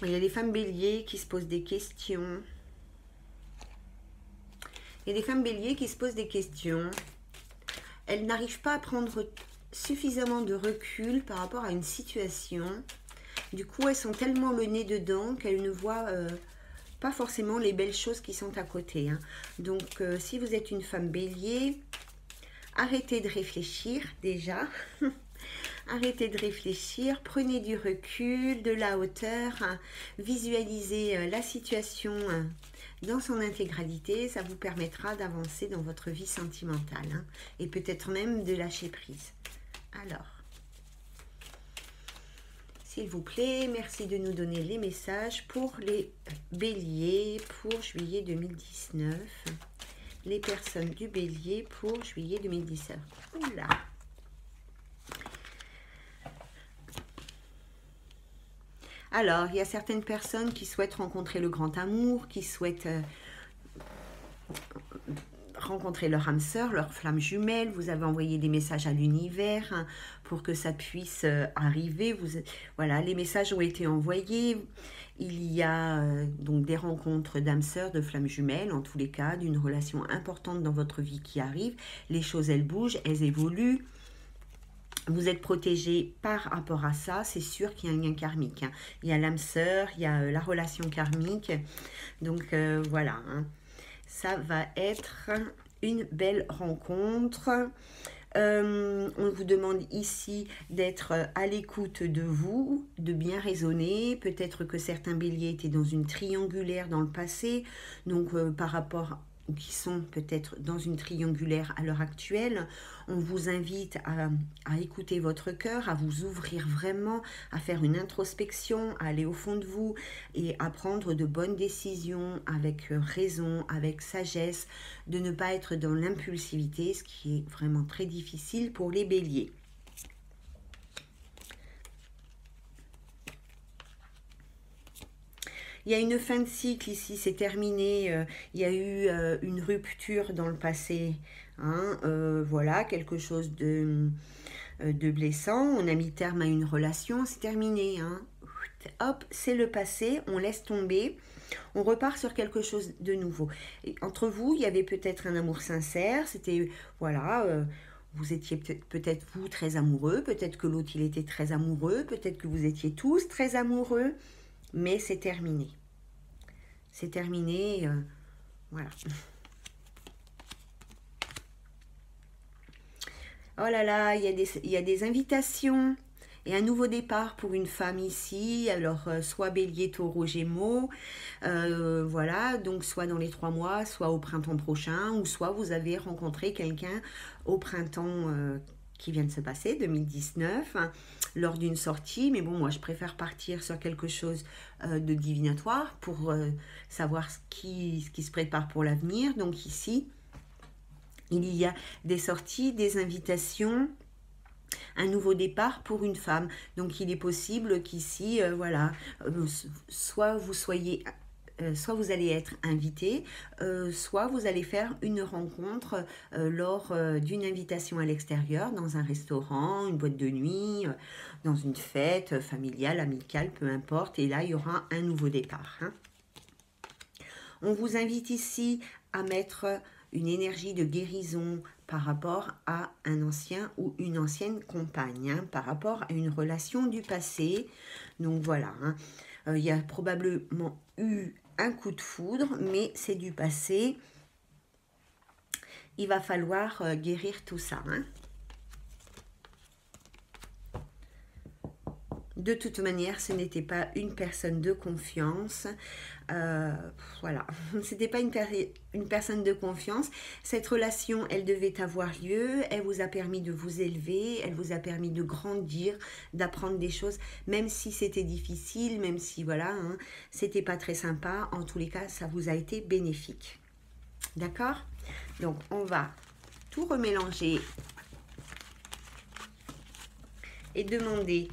Bon, il y a des femmes béliers qui se posent des questions. Il y a des femmes béliers qui se posent des questions. Elles n'arrivent pas à prendre suffisamment de recul par rapport à une situation. Du coup, elles sont tellement le nez dedans qu'elles ne voient pas forcément les belles choses qui sont à côté. Hein. Donc, si vous êtes une femme bélier, arrêtez de réfléchir déjà. Arrêtez de réfléchir, prenez du recul, de la hauteur, hein. Visualisez la situation dans son intégralité. Ça vous permettra d'avancer dans votre vie sentimentale hein, et peut-être même de lâcher prise. Alors, s'il vous plaît, merci de nous donner les messages pour les béliers pour juillet 2019. Les personnes du bélier pour juillet 2019. Oula! Alors, il y a certaines personnes qui souhaitent rencontrer le grand amour, qui souhaitent rencontrer leur âme sœur, leur flamme jumelle. Vous avez envoyé des messages à l'univers hein, pour que ça puisse arriver. Voilà, les messages ont été envoyés. Il y a donc des rencontres d'âmes sœurs, de flammes jumelles, en tous les cas, d'une relation importante dans votre vie qui arrive. Les choses, elles bougent, elles évoluent. Vous êtes protégé par rapport à ça, c'est sûr qu'il y a un lien karmique. Hein. Il y a l'âme sœur, il y a la relation karmique. Donc voilà, hein. Ça va être une belle rencontre. On vous demande ici d'être à l'écoute de vous, de bien raisonner. Peut-être que certains béliers étaient dans une triangulaire dans le passé, donc par rapport ou qui sont peut-être dans une triangulaire à l'heure actuelle, on vous invite à écouter votre cœur, à vous ouvrir vraiment, à faire une introspection, à aller au fond de vous et à prendre de bonnes décisions avec raison, avec sagesse, de ne pas être dans l'impulsivité, ce qui est vraiment très difficile pour les béliers. Il y a une fin de cycle ici, c'est terminé. Il y a eu une rupture dans le passé. Hein, voilà, quelque chose de blessant. On a mis terme à une relation, c'est terminé. Hein. Hop, c'est le passé, on laisse tomber. On repart sur quelque chose de nouveau. Et entre vous, il y avait peut-être un amour sincère. C'était, voilà... vous étiez peut-être vous très amoureux, peut-être que l'autre il était très amoureux, peut-être que vous étiez tous très amoureux, mais c'est terminé. C'est terminé, voilà. Oh là là, il y a des invitations et un nouveau départ pour une femme ici. Alors, soit bélier, taureau, gémeaux, voilà, donc soit dans les 3 mois, soit au printemps prochain, ou soit vous avez rencontré quelqu'un au printemps qui vient de se passer, 2019, hein, lors d'une sortie. Mais bon, moi, je préfère partir sur quelque chose de divinatoire pour savoir ce qui se prépare pour l'avenir. Donc ici, il y a des sorties, des invitations, un nouveau départ pour une femme. Donc il est possible qu'ici, voilà, soit vous soyez... soit vous allez être invité, soit vous allez faire une rencontre lors d'une invitation à l'extérieur, dans un restaurant, une boîte de nuit, dans une fête familiale, amicale, peu importe. Et là, il y aura un nouveau départ. Hein. On vous invite ici à mettre une énergie de guérison par rapport à un ancien ou une ancienne compagne, hein, par rapport à une relation du passé. Donc voilà, hein. Il y a probablement eu un coup de foudre, mais c'est du passé. Il va falloir guérir tout ça. Hein. De toute manière, ce n'était pas une personne de confiance. Voilà, ce n'était pas une personne de confiance. Cette relation, elle devait avoir lieu. Elle vous a permis de vous élever. Elle vous a permis de grandir, d'apprendre des choses. Même si c'était difficile, même si, voilà, hein, c'était pas très sympa. En tous les cas, ça vous a été bénéfique. D'accord? Donc, on va tout remélanger et demander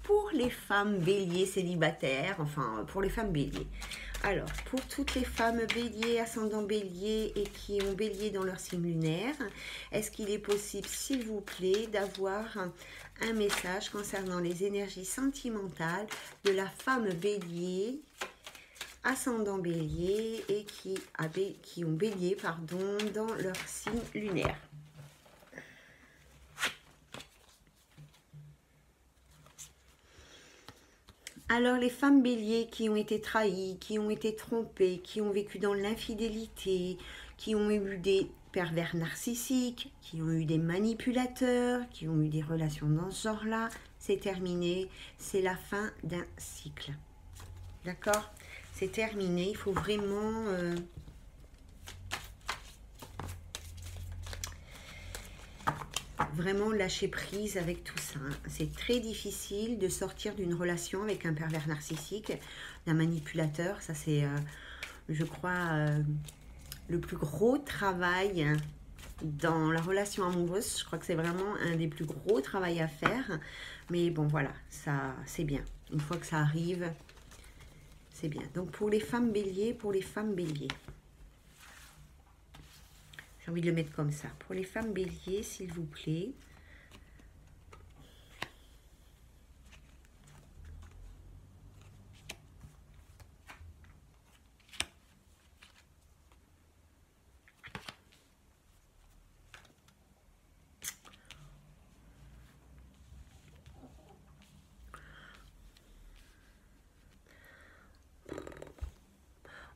pour les femmes béliers célibataires, enfin pour les femmes béliers. Alors, pour toutes les femmes béliers, ascendant bélier et qui ont bélier dans leur signe lunaire, est-ce qu'il est possible, s'il vous plaît, d'avoir un message concernant les énergies sentimentales de la femme bélier, ascendant bélier et qui ont bélier, pardon, dans leur signe lunaire? Alors les femmes béliers qui ont été trahies, qui ont été trompées, qui ont vécu dans l'infidélité, qui ont eu des pervers narcissiques, qui ont eu des manipulateurs, qui ont eu des relations dans ce genre-là, c'est terminé, c'est la fin d'un cycle. D'accord? C'est terminé, il faut vraiment... vraiment lâcher prise avec tout ça. C'est très difficile de sortir d'une relation avec un pervers narcissique, d'un manipulateur. Ça, c'est, je crois, le plus gros travail dans la relation amoureuse. Je crois que c'est vraiment un des plus gros travails à faire. Mais bon, voilà, ça, c'est bien. Une fois que ça arrive, c'est bien. Donc, pour les femmes béliers, j'ai envie de le mettre comme ça. Pour les femmes béliers, s'il vous plaît.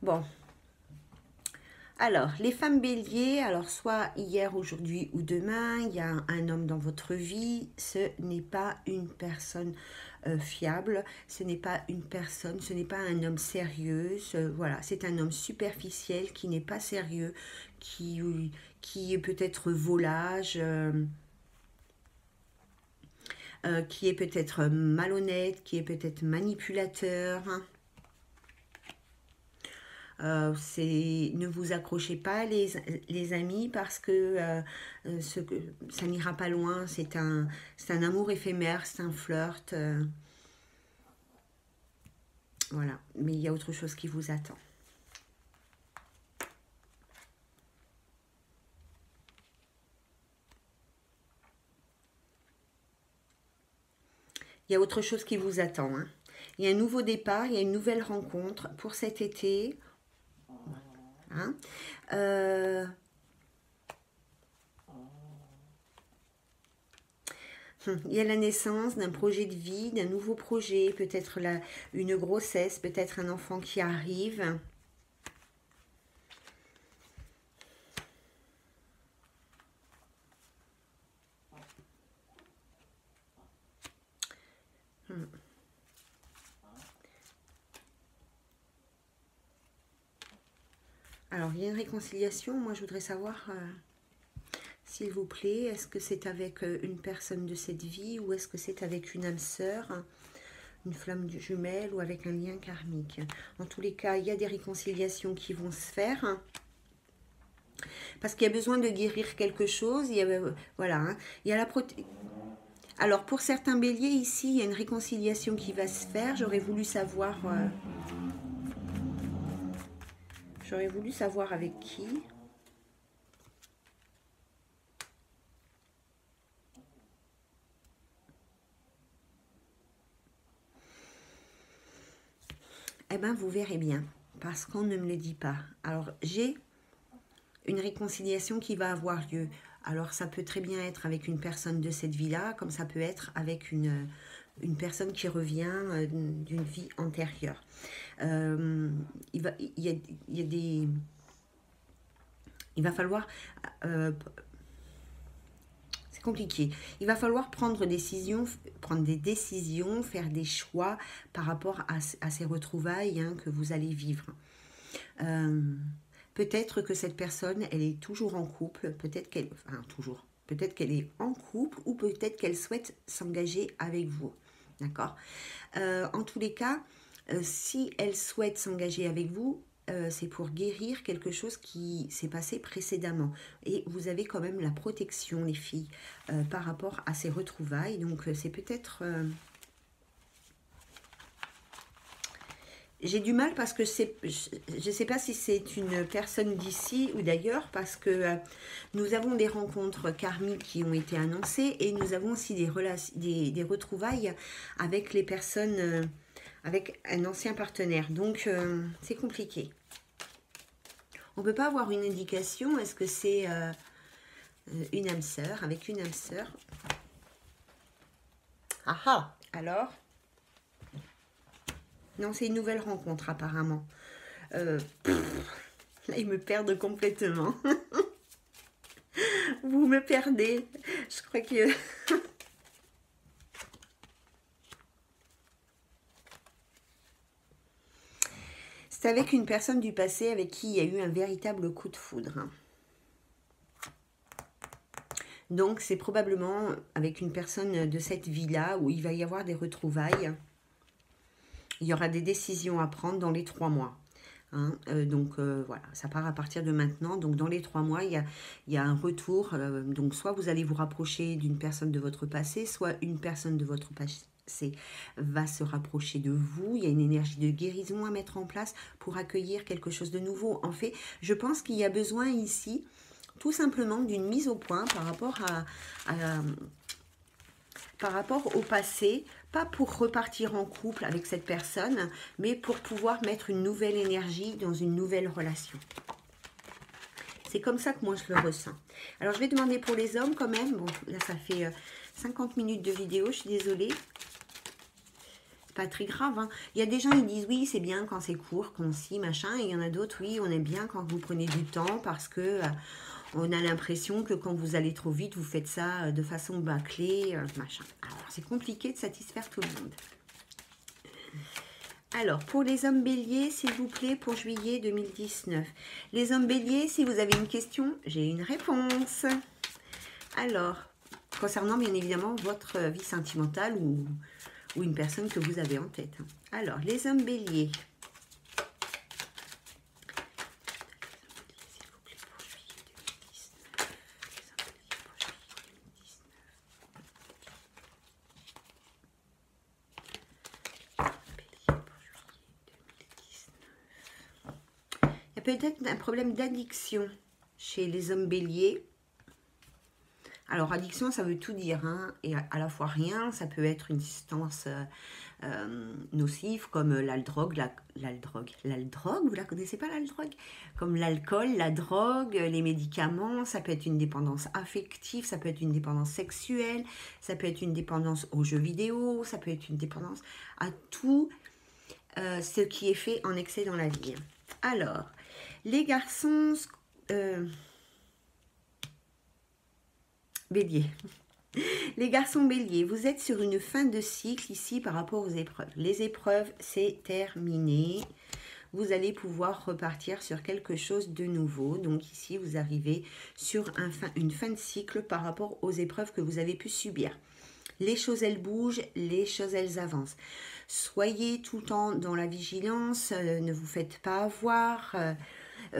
Bon. Alors, les femmes béliers, alors soit hier, aujourd'hui ou demain, il y a un homme dans votre vie, ce n'est pas une personne fiable, ce n'est pas une personne, ce n'est pas un homme sérieux, voilà, c'est un homme superficiel qui n'est pas sérieux, qui est peut-être volage, qui est peut-être malhonnête, qui est peut-être manipulateur. Ne vous accrochez pas les amis parce que ça n'ira pas loin, c'est un amour éphémère, c'est un flirt, voilà, mais il y a autre chose qui vous attend. Il y a autre chose qui vous attend, hein. Il y a un nouveau départ, il y a une nouvelle rencontre pour cet été. Hein. Il y a la naissance d'un projet de vie, d'un nouveau projet, peut-être une grossesse, peut-être un enfant qui arrive. Alors, il y a une réconciliation. Moi, je voudrais savoir, s'il vous plaît, est-ce que c'est avec une personne de cette vie ou est-ce que c'est avec une âme sœur, une flamme jumelle ou avec un lien karmique? En tous les cas, il y a des réconciliations qui vont se faire. Parce qu'il y a besoin de guérir quelque chose. Voilà, hein, il y a la Alors, pour certains béliers, ici, il y a une réconciliation qui va se faire. J'aurais voulu savoir... J'aurais voulu savoir avec qui. Eh bien, vous verrez bien, parce qu'on ne me le dit pas. Alors, j'ai une réconciliation qui va avoir lieu. Alors, ça peut très bien être avec une personne de cette vie-là, comme ça peut être avec une personne qui revient d'une vie antérieure. Il va falloir... c'est compliqué. Il va falloir prendre des décisions, faire des choix par rapport à ces retrouvailles, hein, que vous allez vivre. Peut-être que cette personne, elle est toujours en couple, peut-être qu'elle est en couple ou peut-être qu'elle souhaite s'engager avec vous. D'accord? En tous les cas, si elle souhaite s'engager avec vous, c'est pour guérir quelque chose qui s'est passé précédemment. Et vous avez quand même la protection, les filles, par rapport à ces retrouvailles. Donc, c'est peut-être... J'ai du mal parce que je ne sais pas si c'est une personne d'ici ou d'ailleurs, parce que nous avons des rencontres karmiques qui ont été annoncées et nous avons aussi des retrouvailles avec les personnes, avec un ancien partenaire. Donc, c'est compliqué. On ne peut pas avoir une indication. Est-ce que c'est une âme sœur, avec une âme sœur? Ah ah! Alors? Non, c'est une nouvelle rencontre apparemment. Là, ils me perdent complètement. Vous me perdez. Je crois que... C'est avec une personne du passé avec qui il y a eu un véritable coup de foudre. Donc, c'est probablement avec une personne de cette vie-là où il va y avoir des retrouvailles. Il y aura des décisions à prendre dans les 3 mois. Hein, voilà, ça part à partir de maintenant. Donc dans les 3 mois, il y a un retour. Donc soit vous allez vous rapprocher d'une personne de votre passé, soit une personne de votre passé va se rapprocher de vous. Il y a une énergie de guérison à mettre en place pour accueillir quelque chose de nouveau. En fait, je pense qu'il y a besoin ici tout simplement d'une mise au point par rapport au passé, pas pour repartir en couple avec cette personne, mais pour pouvoir mettre une nouvelle énergie dans une nouvelle relation. C'est comme ça que moi je le ressens. Alors je vais demander pour les hommes quand même. Bon, là ça fait 50 minutes de vidéo, je suis désolée. C'est pas très grave. Hein. Il y a des gens qui disent oui, c'est bien quand c'est court, concis, machin. Et il y en a d'autres, oui, on aime bien quand vous prenez du temps parce que... on a l'impression que quand vous allez trop vite, vous faites ça de façon bâclée, machin. Alors, c'est compliqué de satisfaire tout le monde. Alors, pour les hommes béliers, s'il vous plaît, pour juillet 2019. Les hommes béliers, si vous avez une question, j'ai une réponse. Alors, concernant bien évidemment votre vie sentimentale ou une personne que vous avez en tête. Alors, les hommes béliers. Peut-être un problème d'addiction chez les hommes béliers. Alors, addiction, ça veut tout dire, hein, et à la fois rien. Ça peut être une substance nocive comme l'aldrogue, vous la connaissez pas, l'aldrogue? Comme l'alcool, la drogue, les médicaments. Ça peut être une dépendance affective, ça peut être une dépendance sexuelle, ça peut être une dépendance aux jeux vidéo, ça peut être une dépendance à tout ce qui est fait en excès dans la vie. Alors, les garçons bélier. Les garçons béliers, vous êtes sur une fin de cycle ici par rapport aux épreuves. Les épreuves, c'est terminé. Vous allez pouvoir repartir sur quelque chose de nouveau. Donc ici, vous arrivez sur une fin de cycle par rapport aux épreuves que vous avez pu subir. Les choses, elles bougent, les choses, elles avancent. Soyez tout le temps dans la vigilance, ne vous faites pas avoir...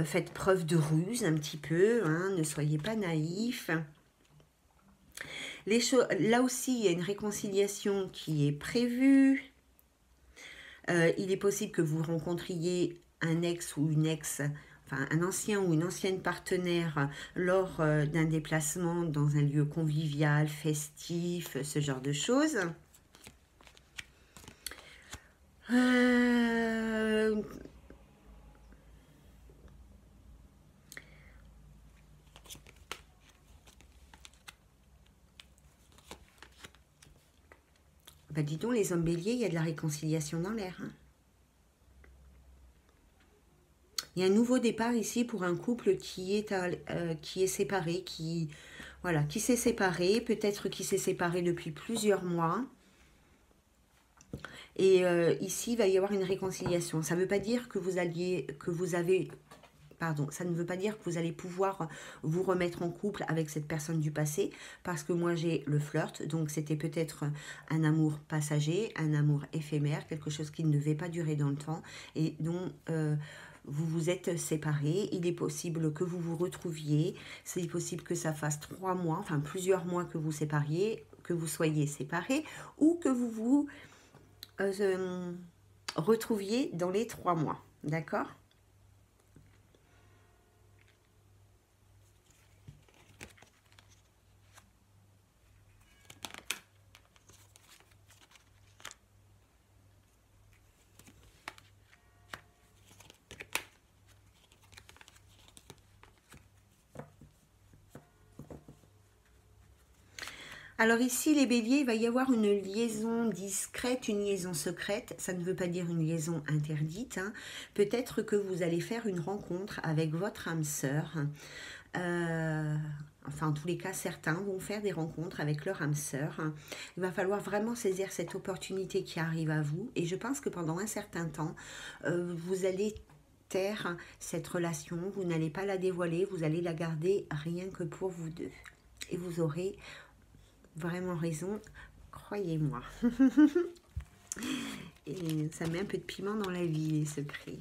faites preuve de ruse un petit peu, hein, ne soyez pas naïfs. Là aussi, il y a une réconciliation qui est prévue. Il est possible que vous rencontriez un ex ou une ex, enfin un ancien ou une ancienne partenaire lors d'un déplacement dans un lieu convivial, festif, ce genre de choses. Bah dis donc, les hommes béliers, il y a de la réconciliation dans l'air. Hein. Il y a un nouveau départ ici pour un couple qui est séparé, qui s'est séparé, peut-être qui s'est séparé depuis plusieurs mois. Et ici, il va y avoir une réconciliation. Ça ne veut pas dire que ça ne veut pas dire que vous allez pouvoir vous remettre en couple avec cette personne du passé, parce que moi j'ai le flirt, donc c'était peut-être un amour passager, un amour éphémère, quelque chose qui ne devait pas durer dans le temps, et dont vous vous êtes séparés. Il est possible que vous vous retrouviez. C'est possible que ça fasse 3 mois, enfin plusieurs mois que vous sépariez, que vous soyez séparés, ou que vous vous retrouviez dans les 3 mois. D'accord ? Alors ici, les béliers, il va y avoir une liaison discrète, une liaison secrète. Ça ne veut pas dire une liaison interdite, hein. Peut-être que vous allez faire une rencontre avec votre âme sœur. Enfin, en tous les cas, certains vont faire des rencontres avec leur âme sœur. Il va falloir vraiment saisir cette opportunité qui arrive à vous. Et je pense que pendant un certain temps, vous allez taire cette relation. Vous n'allez pas la dévoiler. Vous allez la garder rien que pour vous deux. Et vous aurez vraiment raison, croyez-moi. Et ça met un peu de piment dans la vie, les secrets.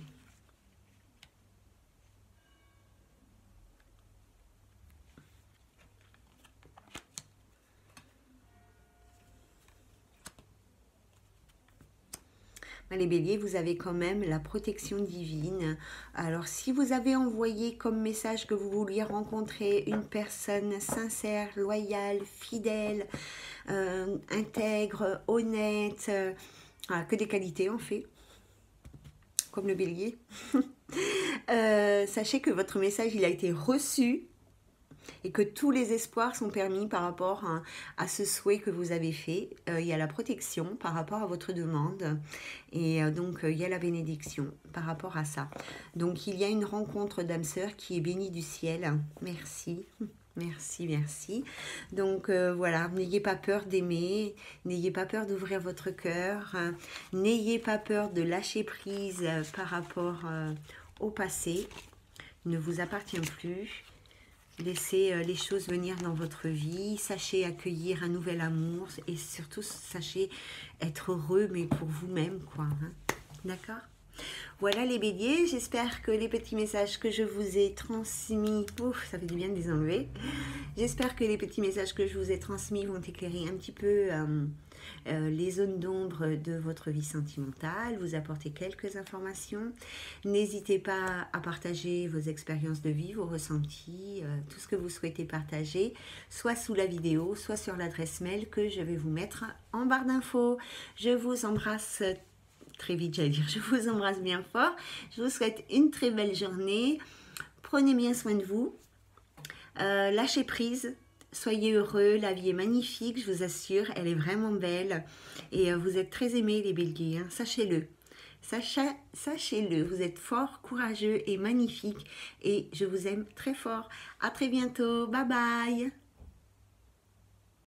Les béliers, vous avez quand même la protection divine. Alors, si vous avez envoyé comme message que vous vouliez rencontrer une personne sincère, loyale, fidèle, intègre, honnête, que des qualités en fait, comme le bélier, sachez que votre message, il a été reçu et que tous les espoirs sont permis par rapport à ce souhait que vous avez fait. Il y a la protection par rapport à votre demande et donc il y a la bénédiction par rapport à ça. Donc il y a une rencontre d'âme sœur qui est bénie du ciel. Merci. Merci, merci. Donc voilà, n'ayez pas peur d'aimer, n'ayez pas peur d'ouvrir votre cœur, n'ayez pas peur de lâcher prise par rapport au passé. Il ne vous appartient plus. Laissez les choses venir dans votre vie, sachez accueillir un nouvel amour et surtout sachez être heureux, mais pour vous-même, quoi. Hein. D'accord ? Voilà les béliers, j'espère que les petits messages que je vous ai transmis, ouf, ça fait du bien de les enlever. J'espère que les petits messages que je vous ai transmis vont éclairer un petit peu les zones d'ombre de votre vie sentimentale, vous apporter quelques informations. N'hésitez pas à partager vos expériences de vie, vos ressentis, tout ce que vous souhaitez partager, soit sous la vidéo, soit sur l'adresse mail que je vais vous mettre en barre d'infos. Je vous embrasse très vite, j'allais dire, je vous embrasse bien fort. Je vous souhaite une très belle journée. Prenez bien soin de vous. Lâchez prise. Soyez heureux, la vie est magnifique, je vous assure, elle est vraiment belle. Et vous êtes très aimés les béliers, hein, sachez-le. Sachez-le, vous êtes fort, courageux et magnifique. Et je vous aime très fort. À très bientôt, bye bye.